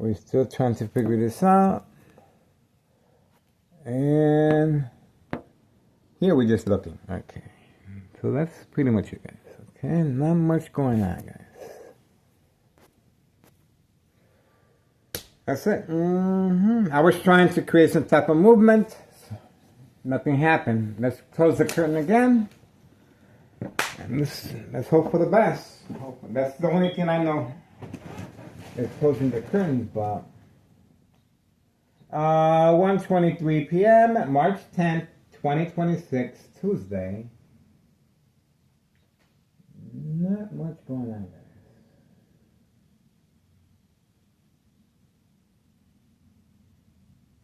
we're still trying to figure this out. And here we're just looking. Okay. So that's pretty much it, guys. Okay, not much going on, guys. That's it. I was trying to create some type of movement. Nothing happened. Let's close the curtain again. And let's hope for the best. That's the only thing I know is closing the curtains, but 1:23 p.m. March 10th, 2026, Tuesday. Not much going on, guys.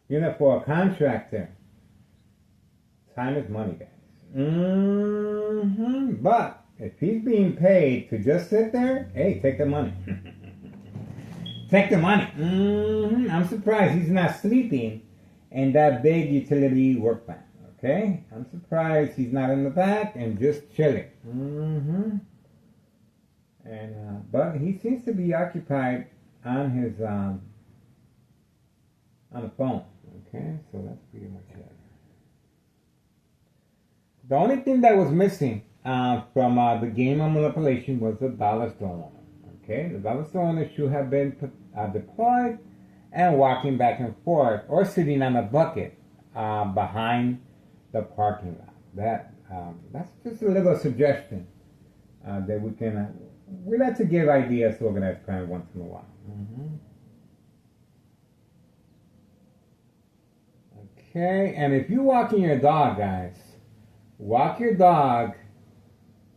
You know, for a contractor, time is money, guys. But if he's being paid to just sit there, hey, take the money. Take the money. I'm surprised he's not sleeping in that big utility work van. Okay? I'm surprised he's not in the back and just chilling. And but he seems to be occupied on his on the phone. Okay, so that's pretty much it. The only thing that was missing from the game of manipulation was the dollar store owner. Okay, the dollar store owner should have been deployed and walking back and forth or sitting on a bucket behind the parking lot. That's just a little suggestion that we can. We like to give ideas to organized crime once in a while. Okay, and if you're walking your dog, guys, walk your dog,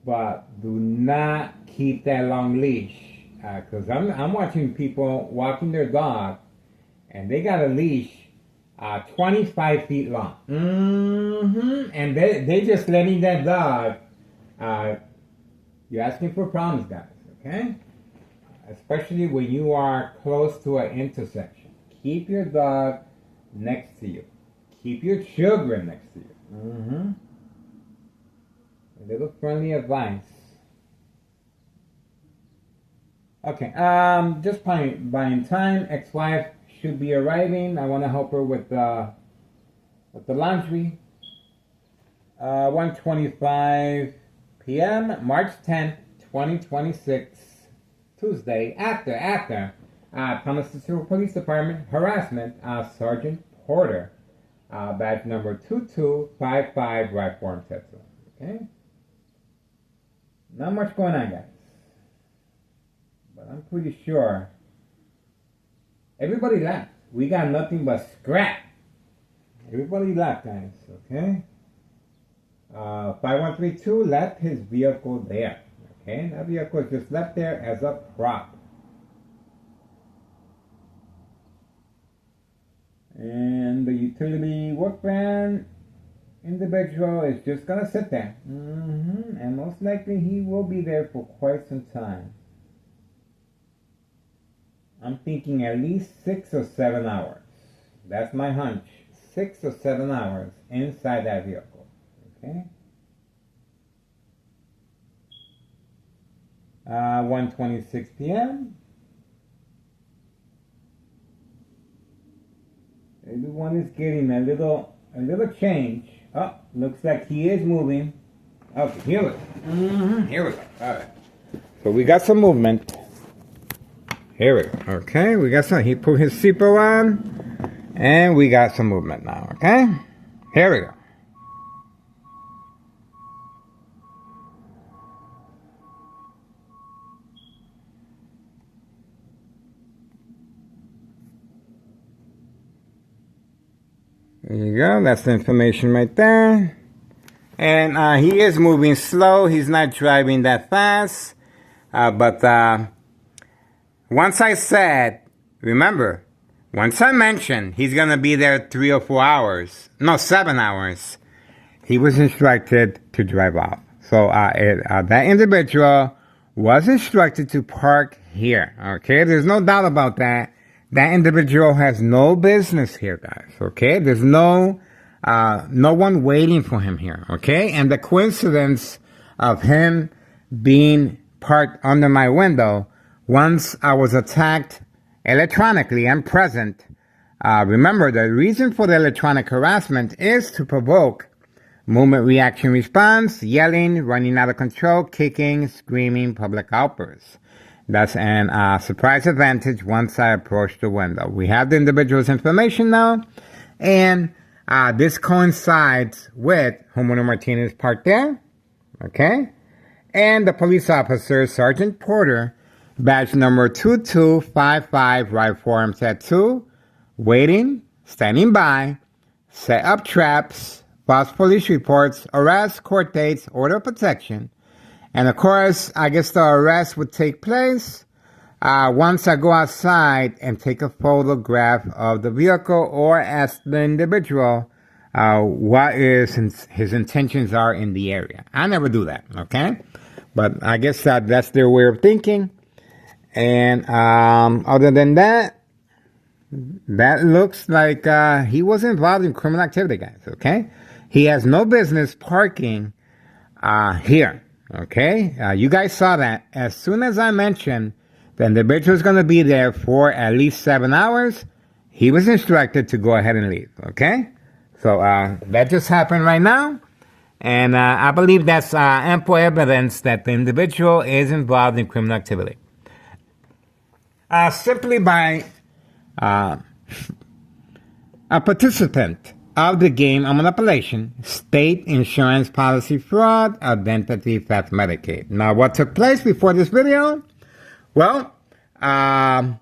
but do not keep that long leash. Because I'm watching people walking their dog, and they got a leash 25 feet long. And they just letting that dog. You're asking for problems, guys. Okay, especially when you are close to an intersection. Keep your dog next to you. Keep your children next to you. A little friendly advice. Okay, just buying time. Ex-wife should be arriving. I want to help her with the laundry. 1:25 p.m. March 10th, 2026, Tuesday. After Thomas Cecil Police Department harassment. Sergeant Porter. Badge number 2255, right form Tetsu. Okay? Not much going on, guys. But I'm pretty sure everybody left. We got nothing but scrap. Everybody left, guys. Okay? 5132 left his vehicle there. Okay? That vehicle is just left there as a prop. And the utility work van individual is just gonna sit there. And most likely he will be there for quite some time. I'm thinking at least 6 or 7 hours. That's my hunch. 6 or 7 hours inside that vehicle. Okay? 1:26 p.m. Everyone is getting a little change. Oh, looks like he is moving. Okay, here we go. Here we go. All right. So we got some movement. Here we go. Okay, we got some. He put his seatbelt on, and we got some movement now. Okay, here we go. There you go. That's the information right there. And he is moving slow. He's not driving that fast. But once I said, remember, once I mentioned he's going to be there 3 or 4 hours. No, 7 hours. He was instructed to drive off. So that individual was instructed to park here. Okay? There's no doubt about that. That individual has no business here, guys, okay? There's no one waiting for him here, okay? And the coincidence of him being parked under my window, once I was attacked electronically and present. Remember, the reason for the electronic harassment is to provoke movement reaction response, yelling, running out of control, kicking, screaming, public outbursts. That's an surprise advantage once I approach the window. We have the individual's information now, and this coincides with Homeowner Martinez parked there, okay? And the police officer, Sergeant Porter, badge number 2255, right forearm tattoo, waiting, standing by, set up traps, false police reports, arrest, court dates, order of protection. And of course, I guess the arrest would take place once I go outside and take a photograph of the vehicle or ask the individual what is his intentions are in the area. I never do that, okay? But I guess that's their way of thinking. And other than that, that looks like he was involved in criminal activity, guys, okay? He has no business parking here, okay? You guys saw that. As soon as I mentioned the individual is going to be there for at least 7 hours, he was instructed to go ahead and leave, okay? So that just happened right now. And I believe that's ample evidence that the individual is involved in criminal activity. Simply by a participant of the game of manipulation, state insurance policy fraud, identity theft, Medicaid. Now, what took place before this video? Well, Tunnel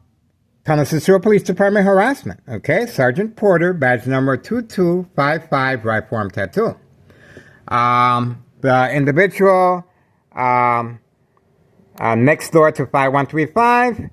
Cicero Police Department harassment. Okay, Sergeant Porter, badge number 2255, right forearm tattoo. The individual next door to 5135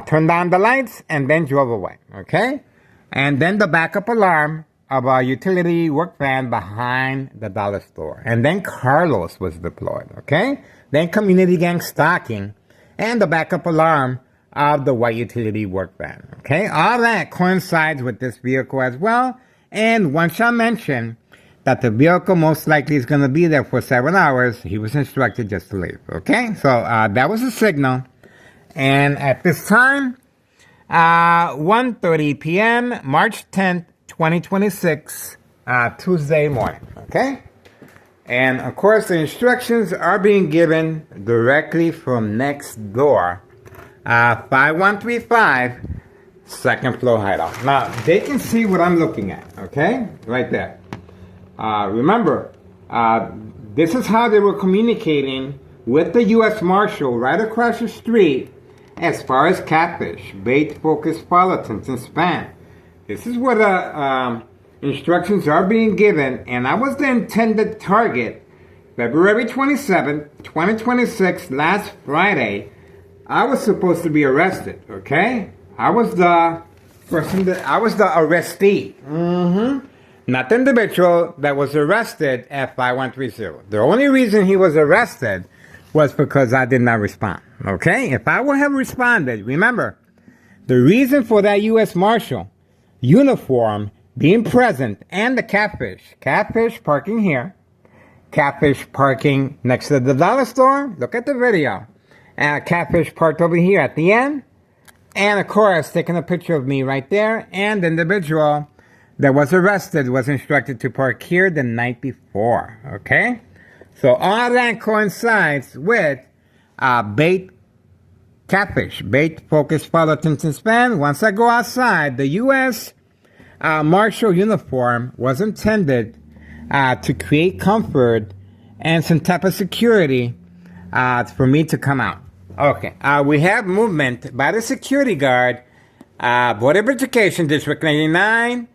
turned down the lights and then drove away. Okay, and then the backup alarm of a utility work van behind the dollar store. And then Carlos was deployed, okay? Then community gang stalking and the backup alarm of the white utility work van, okay? All that coincides with this vehicle as well. And once I mentioned that the vehicle most likely is going to be there for 7 hours, he was instructed just to leave, okay? So that was a signal. And at this time, 1:30 p.m., March 10th, 2026, Tuesday morning, okay? And of course, the instructions are being given directly from next door, 5135, second floor hideout. Now, they can see what I'm looking at, okay? Right there. Remember, this is how they were communicating with the U.S. Marshal right across the street as far as catfish, bait, focus, follow-tins, and spam. This is where the instructions are being given, and I was the intended target. February 27th, 2026, last Friday, I was supposed to be arrested, okay? I was the arrestee. Not the individual that was arrested at 5130. The only reason he was arrested was because I did not respond, okay? If I would have responded, remember, the reason for that U.S. Marshal uniform being present and the catfish parking here, catfish parking next to the dollar store, look at the video, catfish parked over here at the end, and of course taking a picture of me right there, and the individual that was arrested was instructed to park here the night before, okay? So all that coincides with bait, catfish, bait, focus, follow, attention span. Once I go outside, the U.S. Marshal uniform was intended to create comfort and some type of security for me to come out. Okay, we have movement by the security guard, Board of Education, District 99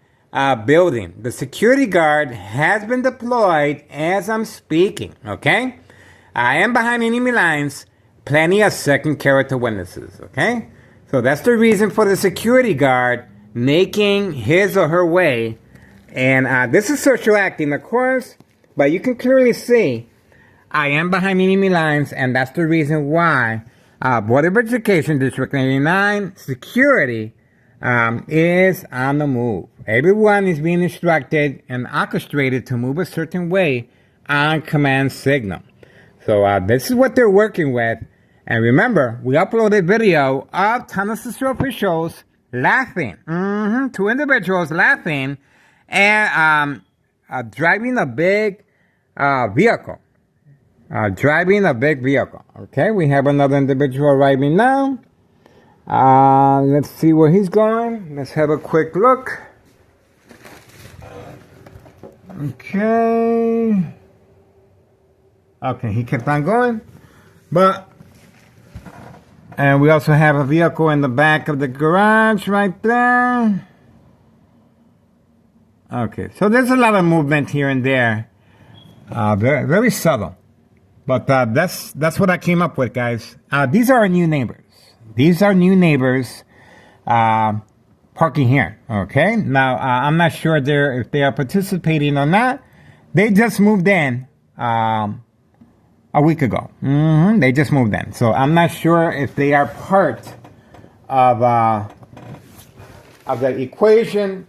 building. The security guard has been deployed as I'm speaking, okay? I am behind enemy lines, plenty of second character witnesses, okay? So that's the reason for the security guard making his or her way. And this is social acting, of course, but you can clearly see I am behind enemy lines, and that's the reason why Board of Education, District 99 security is on the move. Everyone is being instructed and orchestrated to move a certain way on command signal. So this is what they're working with. And remember, we uploaded video of Thomas officials laughing. Two individuals laughing and driving a big vehicle. Driving a big vehicle. Okay, we have another individual arriving now. Let's see where he's going. Let's have a quick look. Okay. Okay, he kept on going. And we also have a vehicle in the back of the garage right there. Okay, so there's a lot of movement here and there. Very, very subtle. But that's what I came up with, guys. These are our new neighbors. These are new neighbors parking here. Okay, now I'm not sure if they are participating or not. They just moved in a week ago. They just moved in, so I'm not sure if they are part of the equation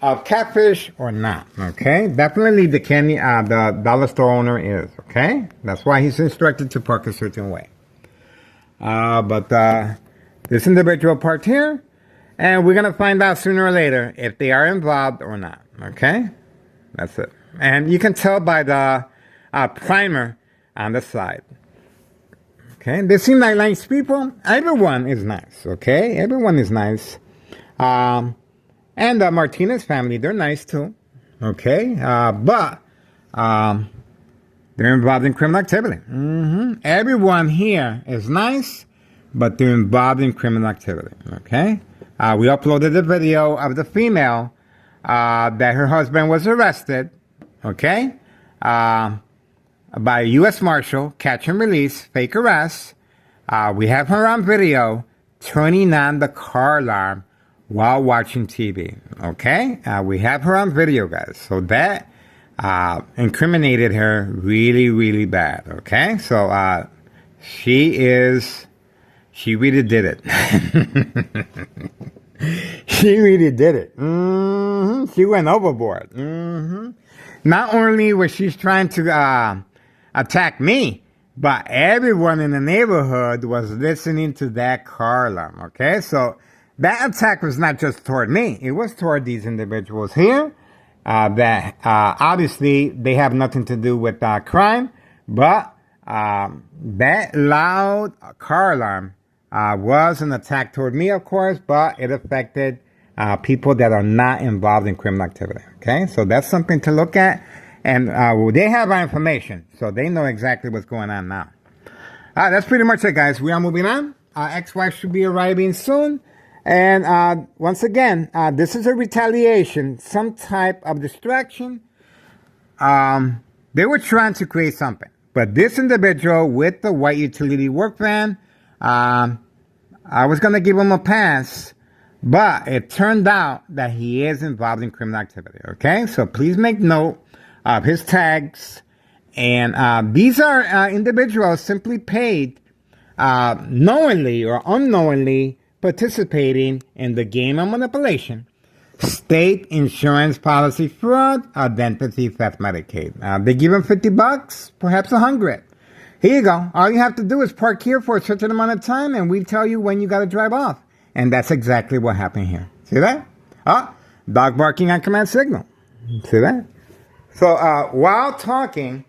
of catfish or not. Okay, definitely the dollar store owner is. Okay, that's why he's instructed to park a certain way. But this individual parked here, and we're gonna find out sooner or later if they are involved or not. Okay, that's it. And you can tell by the primer on the side. Okay, they seem like nice people. Everyone is nice. Okay, everyone is nice. And the Martinez family, they're nice too. Okay, but they're involved in criminal activity. Everyone here is nice, but they're involved in criminal activity. Okay, we uploaded a video of the female that her husband was arrested. Okay, by a U.S. Marshal, catch and release, fake arrest. We have her on video turning on the car alarm while watching TV. Okay, we have her on video, guys. So that incriminated her really, really bad. Okay, so she really did it. She really did it. She went overboard. Not only was she trying to attack me, but everyone in the neighborhood was listening to that car alarm. Okay, so that attack was not just toward me, it was toward these individuals here that obviously they have nothing to do with crime, but that loud car alarm was an attack toward me, of course, but it affected people that are not involved in criminal activity. Okay, so that's something to look at. And they have our information, so they know exactly what's going on now. That's pretty much it, guys. We are moving on. Ex-wife should be arriving soon. And once again, this is a retaliation, some type of distraction. They were trying to create something. But this individual with the white utility work van, I was going to give him a pass, but it turned out that he is involved in criminal activity. Okay, so please make note of his tags. And these are individuals simply paid knowingly or unknowingly participating in the game of manipulation, state insurance policy fraud, identity theft, Medicaid. They give him $50, perhaps 100. Here you go. All you have to do is park here for a certain amount of time, and we tell you when you got to drive off. And that's exactly what happened here. See that? Dog barking on command signal. See that? So while talking,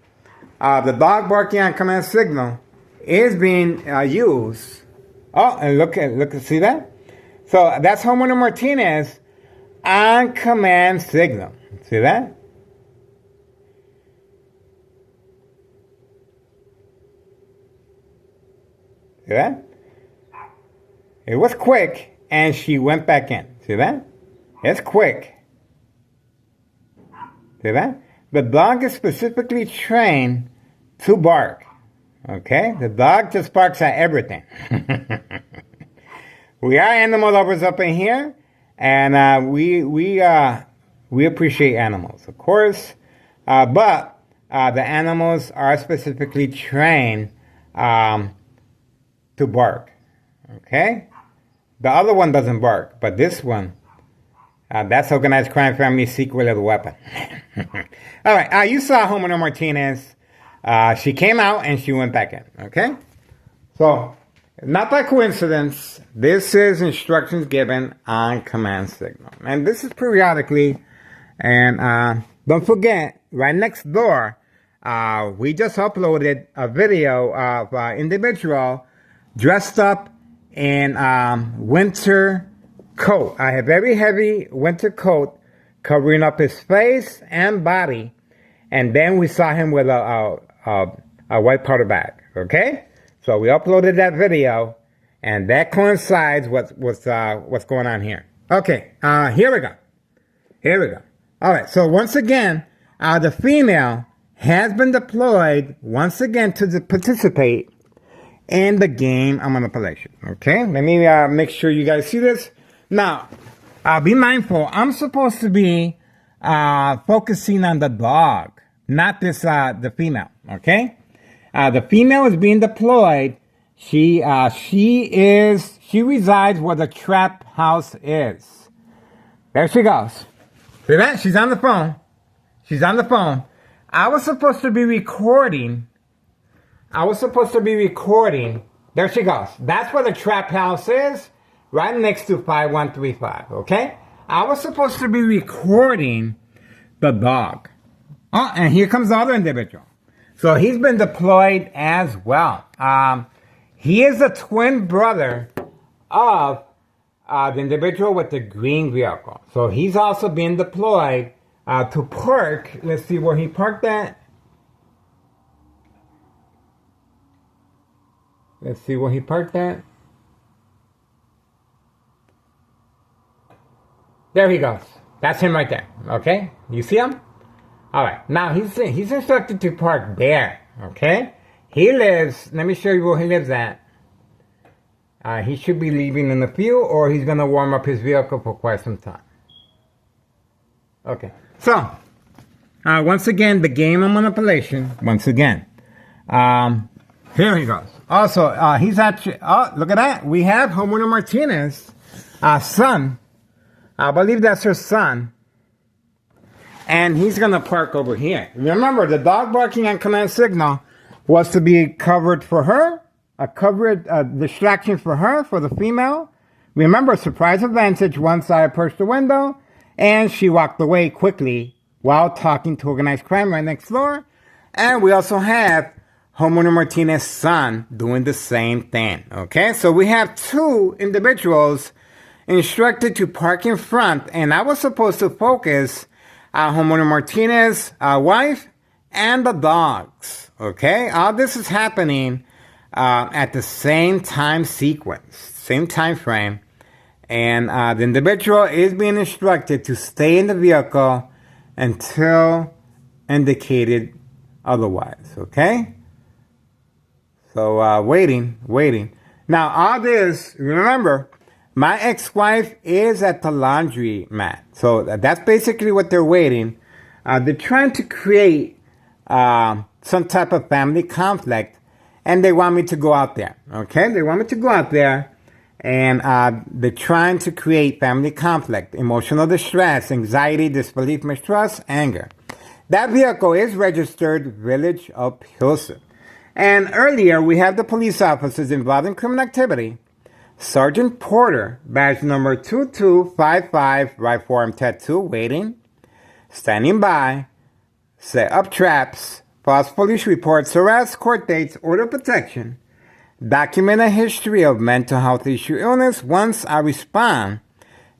the dog barking on command signal is being used. And look, see that? So that's homeowner Martinez on command signal. See that? See that? It was quick, and she went back in. See that? It's quick. See that? The dog is specifically trained to bark. Okay? The dog just barks at everything. We are animal lovers up in here, and we appreciate animals, of course. But the animals are specifically trained to bark. Okay? The other one doesn't bark, but this one, that's organized crime family secret little weapon. All right, you saw homeowner Martinez. She came out and she went back in. Okay? So not by coincidence, this is instructions given on command signal. And this is periodically. And don't forget, right next door, we just uploaded a video of an individual dressed up in winter coat. A very heavy winter coat covering up his face and body. And then we saw him with a white powder bag. Okay? So we uploaded that video, and that coincides with what's going on here. Okay, here we go. Here we go. All right, so once again, the female has been deployed once again to participate in the game of manipulation. Okay, let me make sure you guys see this. Now, be mindful. I'm supposed to be focusing on the dog, not this the female. Okay. The female is being deployed. She resides where the trap house is. There she goes. See that? She's on the phone. She's on the phone. I was supposed to be recording. There she goes. That's where the trap house is, right next to 5135. Okay? I was supposed to be recording the dog. Oh, and here comes the other individual. So he's been deployed as well. He is the twin brother of the individual with the green vehicle. So he's also been deployed to park. Let's see where he parked at. Let's see where he parked at. There he goes. That's him right there. Okay? You see him? All right, now he's instructed to park there, okay? He lives, let me show you where he lives at. He should be leaving in a few, or he's going to warm up his vehicle for quite some time. Okay, so, once again, the game of manipulation, once again. Here he goes. Also, he's actually, oh, look at that. We have Homeowner Martinez, son. I believe that's her son. And he's going to park over here. Remember, the dog barking on command signal was to be covered for her, a distraction for her, for the female. Remember, surprise advantage once I approached the window, and she walked away quickly while talking to organized crime right next door. And we also have Homeowner Martinez's son doing the same thing. Okay, so we have two individuals instructed to park in front, and I was supposed to focus Homeowner Martinez, wife, and the dogs. Okay, all this is happening at the same time sequence, same time frame, and the individual is being instructed to stay in the vehicle until indicated otherwise. Okay, so waiting. Now all this, remember, my ex-wife is at the laundry mat. So that's basically what they're waiting. They're trying to create some type of family conflict, and they want me to go out there. Okay? They want me to go out there, and they're trying to create family conflict, emotional distress, anxiety, disbelief, mistrust, anger. That vehicle is registered Village of Pilsen. And earlier, we have the police officers involved in criminal activity. Sergeant Porter, badge number 2255, right forearm tattoo, waiting, standing by, set up traps, false police reports, arrests, court dates, order of protection, document a history of mental health issue illness once I respond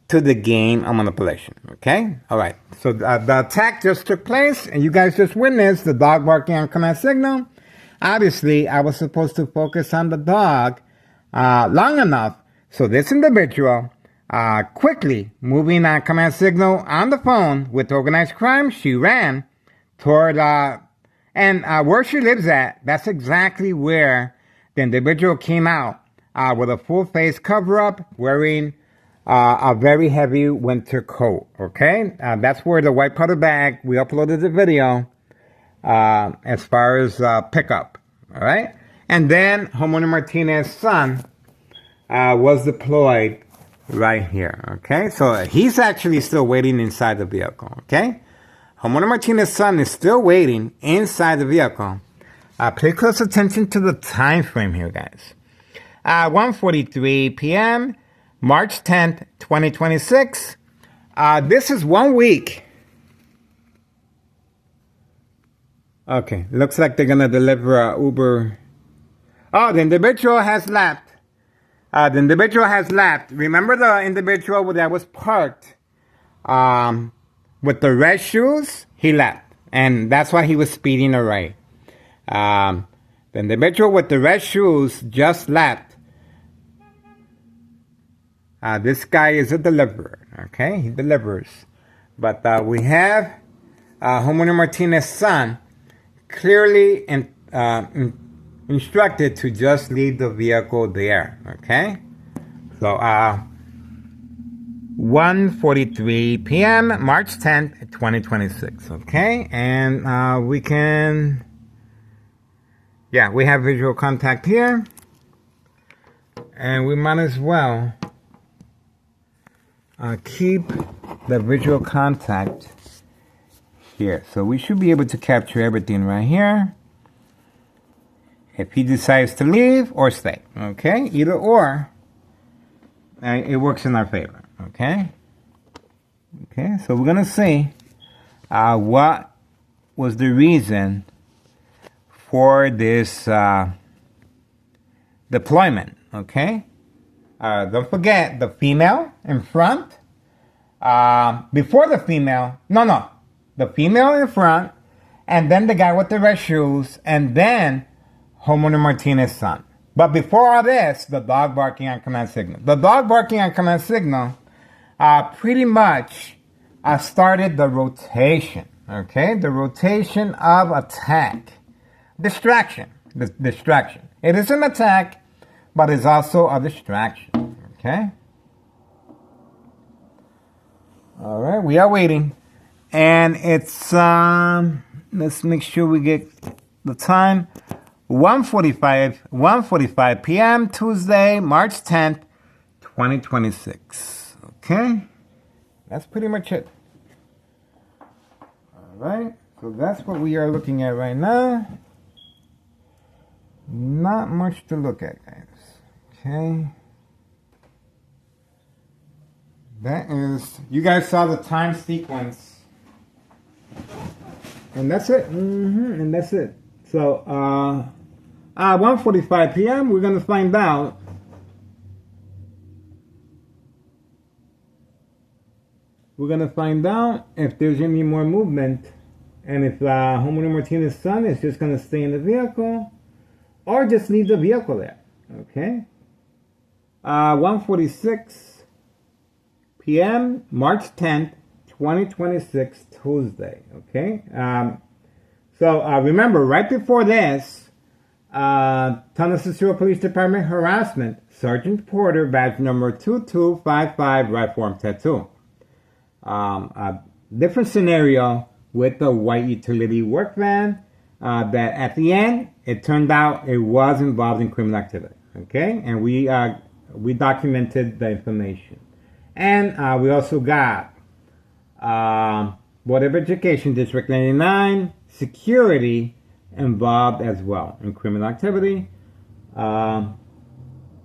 to the game of manipulation. Okay? All right. So the attack just took place, and you guys just witnessed the dog barking on command signal. Obviously, I was supposed to focus on the dog long enough so this individual quickly moving on command signal on the phone with organized crime, she ran toward and where she lives at, that's exactly where the individual came out with a full face cover up, wearing a very heavy winter coat. Okay, that's where the white powder bag, we uploaded the video as far as pickup. All right. And then Homeowner Martinez's son was deployed right here. Okay, so he's actually still waiting inside the vehicle. Okay, Homeowner Martinez's son is still waiting inside the vehicle. Pay close attention to the time frame here, guys. 1:43 p.m., March 10th, 2026. This is 1 week. Okay, looks like they're going to deliver Uber. Oh, the individual has left. Remember the individual that was parked with the red shoes? He left. And that's why he was speeding away. The individual with the red shoes just left. This guy is a deliverer. Okay, he delivers. But we have Homeowner Martinez's son clearly instructed to just leave the vehicle there. Okay, so 1:43 p.m. March 10th, 2026. Okay, and we have visual contact here, and we might as well keep the visual contact here. So we should be able to capture everything right here. If he decides to leave or stay, okay? Either or, it works in our favor, okay? Okay, so we're gonna see what was the reason for this deployment, okay? Don't forget the female in front. Before the female, the female in front, and then the guy with the red shoes, and then Homeowner Martinez's son. But before all this, the dog barking on command signal. The dog barking on command signal pretty much started the rotation, okay? The rotation of attack. Distraction. Distraction. It is an attack, but it's also a distraction, okay? All right, we are waiting. And it's, let's make sure we get the time. 1:45 p.m. Tuesday, March 10th, 2026. Okay? That's pretty much it. All right. So that's what we are looking at right now. Not much to look at, guys. Okay? That is, you guys saw the time sequence. And that's it. And that's it. So, 1:45 p.m., we're going to find out if there's any more movement, and if Homeowner Martinez's son is just going to stay in the vehicle or just leave the vehicle there. Okay? 1:46 p.m., March 10th, 2026, Tuesday. Okay? So remember, right before this, Tunnel Cicero Police Department harassment, Sergeant Porter, badge number 2255, right form tattoo. A different scenario with the white utility work van that at the end, it turned out it was involved in criminal activity. Okay? And we documented the information. And we also got Board of Education, District 99, security involved as well in criminal activity. And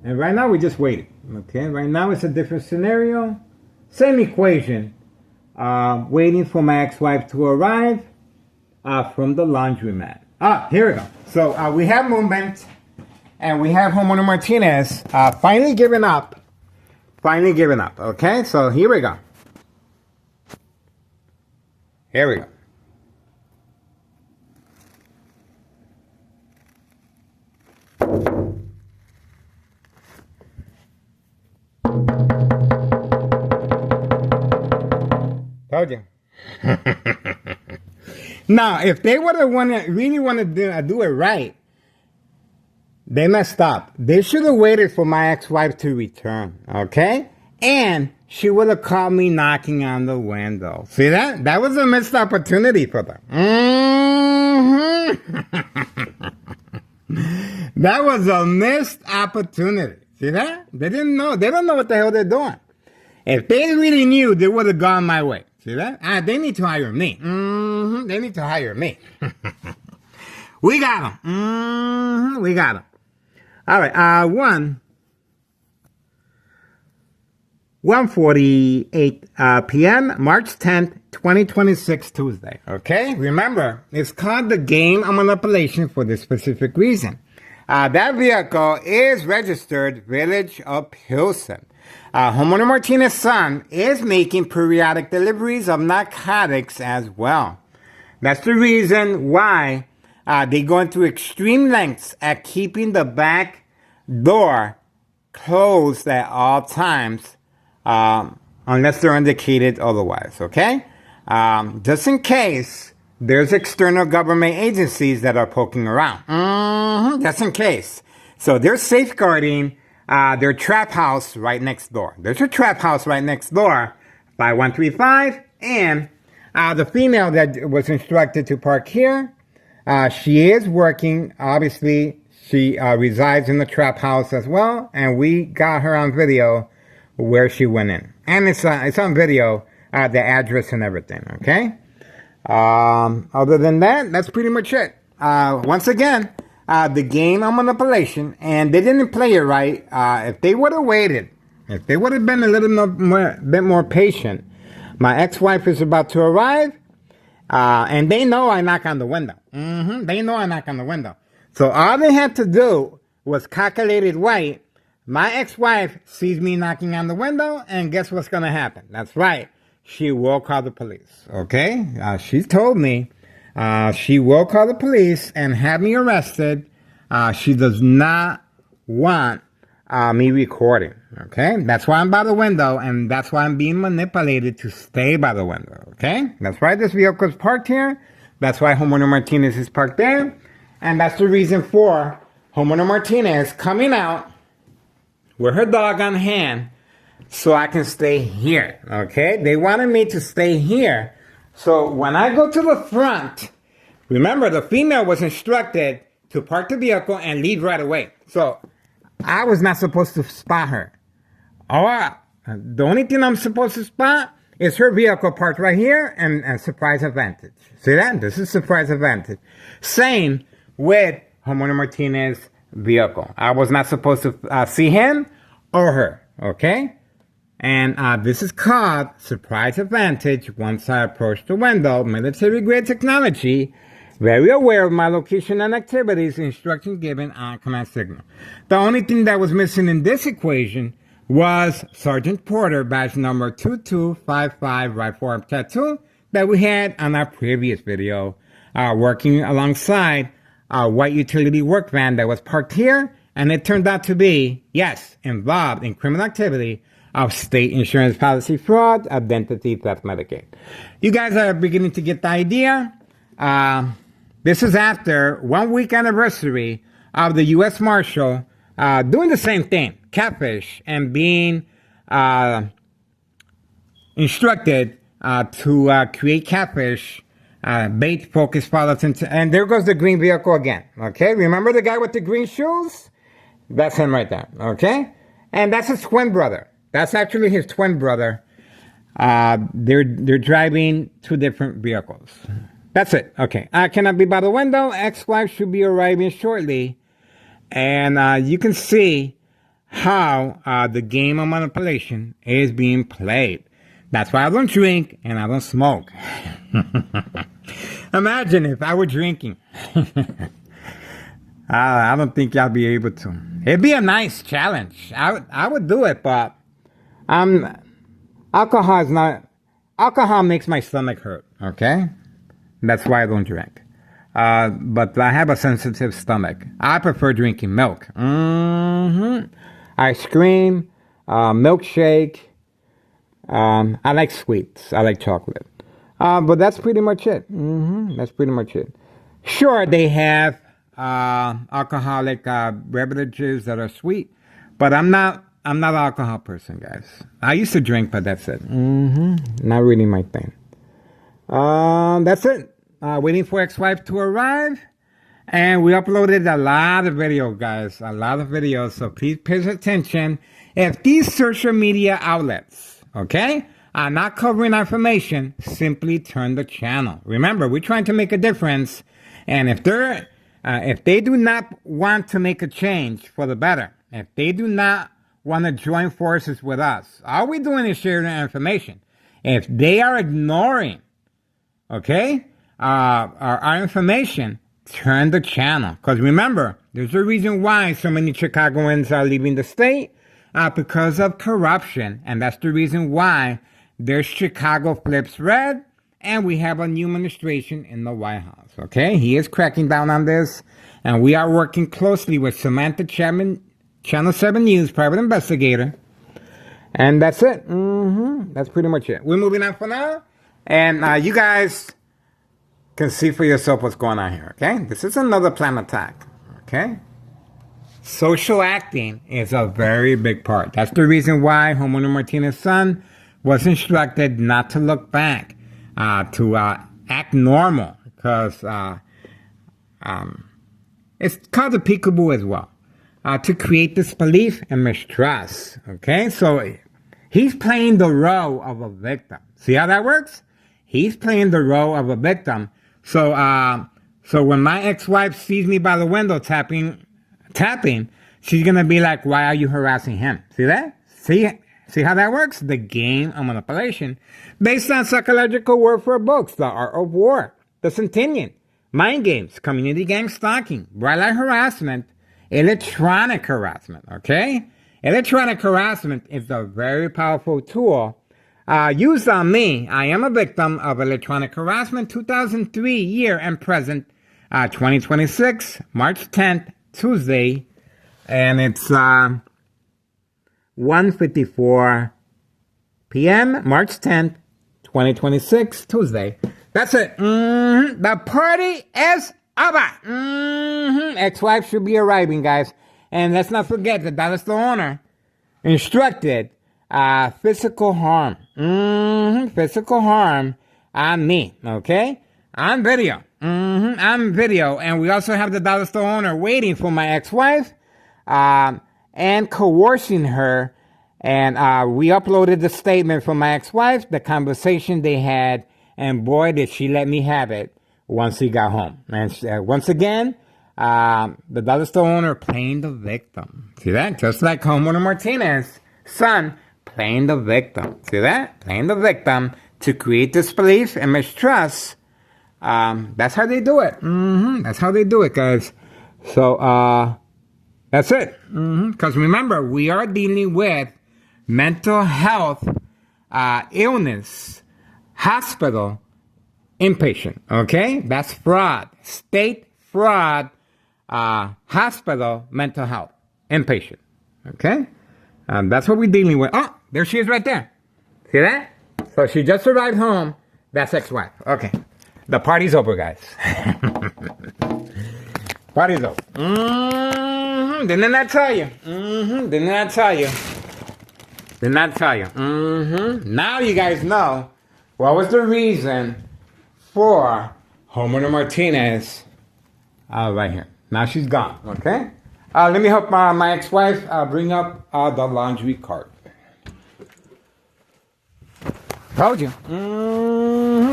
right now we're just waiting. Okay, right now it's a different scenario. Same equation. Waiting for my ex-wife to arrive from the laundromat. Here we go. So we have movement, and we have Homeowner Martinez finally giving up. Finally giving up. Okay, so here we go. Here we go. Told you. Now, if they would have really want to do it right, they messed up. They should have waited for my ex-wife to return, okay? And she would have caught me knocking on the window. See that? That was a missed opportunity for them. That was a missed opportunity. See that? They didn't know. They don't know what the hell they're doing. If they really knew, they would have gone my way. See that? They need to hire me. They need to hire me. We got them. We got them. All right. 1:48 p.m., March 10th, 2026, Tuesday. Okay? Remember, it's called the game of manipulation for this specific reason. That vehicle is registered Village of Pilsen. Homeowner Martinez's son is making periodic deliveries of narcotics as well. That's the reason why they go into extreme lengths at keeping the back door closed at all times, unless they're indicated otherwise, okay? Just in case there's external government agencies that are poking around. Just in case. So they're safeguarding their trap house right next door. There's a trap house right next door by 135, and the female that was instructed to park here, she is working. Obviously, she resides in the trap house as well, and we got her on video where she went in. And it's on video, the address and everything, okay? Other than that, that's pretty much it. Once again, the game of manipulation, and they didn't play it right. If they would have waited, if they would have been a little bit more patient, my ex-wife is about to arrive, and they know I knock on the window. They know I knock on the window. So all they had to do was calculate it right. My ex-wife sees me knocking on the window, and guess what's going to happen? That's right. She will call the police, okay? She told me she will call the police and have me arrested. She does not want me recording, okay? That's why I'm by the window, and that's why I'm being manipulated to stay by the window, okay? That's why this vehicle is parked here. That's why homeowner Martinez is parked there. And that's the reason for homeowner Martinez coming out with her dog on hand so I can stay here, okay? They wanted me to stay here. So when I go to the front, remember the female was instructed to park the vehicle and leave right away. So I was not supposed to spot her. The only thing I'm supposed to spot is her vehicle parked right here and surprise advantage. See that? This is surprise advantage. Same with homeowner Martinez's vehicle. I was not supposed to see him or her, okay? And this is called surprise advantage. Once I approach the window, military-grade technology, very aware of my location and activities, instructions given on command signal. The only thing that was missing in this equation was Sergeant Porter, badge number 2255, rifle arm tattoo, that we had on our previous video, working alongside a white utility work van that was parked here, and it turned out to be, yes, involved in criminal activity of state insurance policy fraud, identity theft, Medicaid. You guys are beginning to get the idea. This is after 1 week anniversary of the U.S. Marshal doing the same thing, catfish, and being instructed to create catfish bait focus pilots. And there goes the green vehicle again. Okay, remember the guy with the green shoes? That's him right there. Okay, and that's his twin brother. That's actually his twin brother. They're driving two different vehicles. That's it. Okay, I cannot be by the window. Ex-wife should be arriving shortly, and you can see how the game of manipulation is being played. That's why I don't drink and I don't smoke. Imagine if I were drinking. I don't think I'll be able to. It'd be a nice challenge. I would do it, but alcohol makes my stomach hurt, okay? That's why I don't drink. But I have a sensitive stomach. I prefer drinking milk. Ice cream, milkshake. I like sweets. I like chocolate. But that's pretty much it. That's pretty much it. Sure, they have alcoholic beverages that are sweet, but I'm not an alcohol person, guys. I used to drink, but that's it. Not really my thing. That's it. Waiting for ex-wife to arrive. And we uploaded a lot of videos, guys. A lot of videos. So please pay attention. If these social media outlets, okay, are not covering our information, simply turn the channel. Remember, we're trying to make a difference. And if they do not want to make a change for the better, if they do not want to join forces with us. All we're doing is sharing the information. If they are ignoring, okay, our information, turn the channel. Because remember, there's a reason why so many Chicagoans are leaving the state, because of corruption. And that's the reason why there's Chicago flips red, and we have a new administration in the White House. Okay, he is cracking down on this, and we are working closely with Samantha Chapman, Channel 7 News private investigator. And that's it. That's pretty much it. We're moving on for now. And you guys can see for yourself what's going on here, okay? This is another planned attack, okay? Social acting is a very big part. That's the reason why Homeowner Martinez's son was instructed not to look back, to act normal, because it's called a peekaboo as well, to create disbelief and mistrust, okay? So he's playing the role of a victim. See how that works? He's playing the role of a victim. So when my ex-wife sees me by the window tapping, she's gonna be like, "Why are you harassing him?" See that? See how that works? The game of manipulation, based on psychological warfare books, The Art of War, The Centennial, Mind Games, Community Gang Stalking, Bright Light Harassment, Electronic Harassment. Okay, electronic harassment is a very powerful tool. Used on me. I am a victim of electronic harassment, 2003 year and present, 2026, March 10th, Tuesday, and it's 1:54 p.m., March 10th, 2026, Tuesday. That's it. The party is over. Ex-wife should be arriving, guys. And let's not forget that Dallas the owner instructed physical harm. Physical harm on me, okay? On video. On video. And we also have the dollar store owner waiting for my ex-wife and coercing her. And we uploaded the statement from my ex-wife, the conversation they had, and boy, did she let me have it once he got home. And once again, the dollar store owner playing the victim. See that? Just like Homeowner Martinez's son playing the victim. See that? Playing the victim to create disbelief and mistrust. That's how they do it. That's how they do it, guys. So, that's it. Because remember, we are dealing with mental health, illness, hospital, inpatient. Okay? That's fraud. State fraud, hospital, mental health, inpatient. Okay? That's what we're dealing with. Oh, there she is right there. See that? So she just arrived home. That's ex-wife. Okay. The party's over, guys. Party's over. Didn't I tell you? Didn't I tell you? Didn't I tell you? Now you guys know what was the reason for Homeowner Martinez. Right here. Now she's gone. Okay? Let me help my ex-wife bring up the laundry cart. Told you.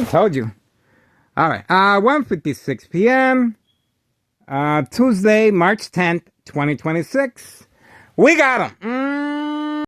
Told you. All right. 1:56 p.m. Tuesday, March 10th, 2026. We got him.